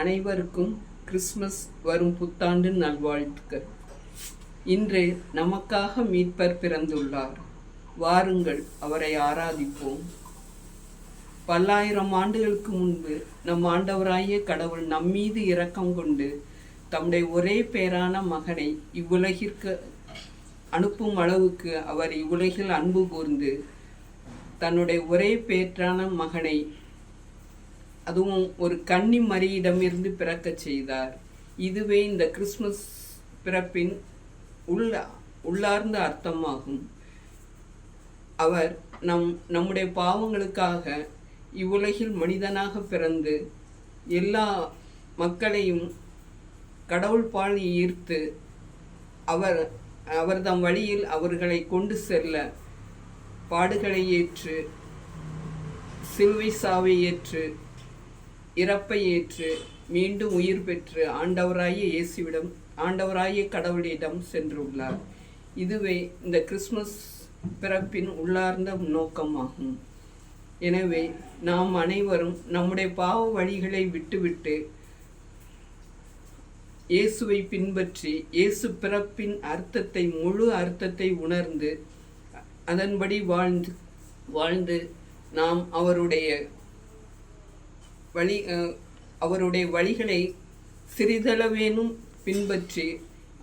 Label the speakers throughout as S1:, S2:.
S1: அனைவருக்கும் கிறிஸ்மஸ் வரும் புத்தாண்டு நல்வாழ்த்துக்கள். இன்று நமக்காக மீட்பர் பிறந்துள்ளார். வாருங்கள் அவரை ஆராதிப்போம். பல்லாயிரம் ஆண்டுகளுக்கு முன்பு நம் ஆண்டவராகிய கடவுள் நம்மீது இரக்கம் கொண்டு தம்முடைய ஒரே பேரான மகனை இவ்வுலகிற்கு அனுப்பும் அளவுக்கு அவர் இவ்வுலகில் அன்பு கூர்ந்து தன்னுடைய ஒரே பேரான மகனை, அதுவும் ஒரு கன்னி மரியிடமிருந்து பிறக்க செய்தார். இதுவே இந்த கிறிஸ்மஸ் பிறப்பின் உள்ளார்ந்த அர்த்தமாகும். அவர் நம்முடைய பாவங்களுக்காக இவ்வுலகில் மனிதனாக பிறந்து எல்லா மக்களையும் கடவுள் பால் ஈர்த்து அவர் தம் வழியில் அவர்களை கொண்டு செல்ல பாடுகளை ஏற்று, சிலுவை சாவை ஏற்று, இறப்பை ஏற்று, மீண்டும் உயிர் பெற்று ஆண்டவராகிய கடவுளிடம் சென்றுள்ளார். இதுவே இந்த கிறிஸ்மஸ் பிறப்பின் உள்ளார்ந்த நோக்கமாகும். எனவே நாம் அனைவரும் நம்முடைய பாவ வழிகளை விட்டுவிட்டு இயேசுவை பின்பற்றி இயேசு பிறப்பின் அர்த்தத்தை, முழு அர்த்தத்தை உணர்ந்து அதன்படி வாழ்ந்து நாம் அவருடைய வழிகளை சிறிதளவேனும் பின்பற்றி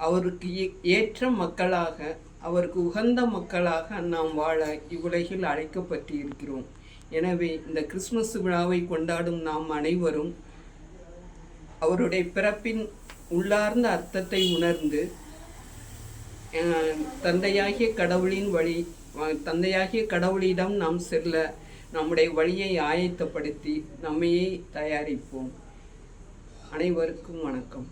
S1: அவருக்கு ஏற்ற மக்களாக, அவருக்கு உகந்த மக்களாக நாம் வாழ இவ்வுலகில் அழைக்கப்பட்டிருக்கிறோம். எனவே இந்த கிறிஸ்மஸ் விழாவை கொண்டாடும் நாம் அனைவரும் அவருடைய பிறப்பின் உள்ளார்ந்த அர்த்தத்தை உணர்ந்து தந்தையாகிய கடவுளிடம் நாம் செல்ல நம்முடைய வழியை ஆயத்தப்படுத்தி நம்மையே தயாரிப்போம். அனைவருக்கும் வணக்கம்.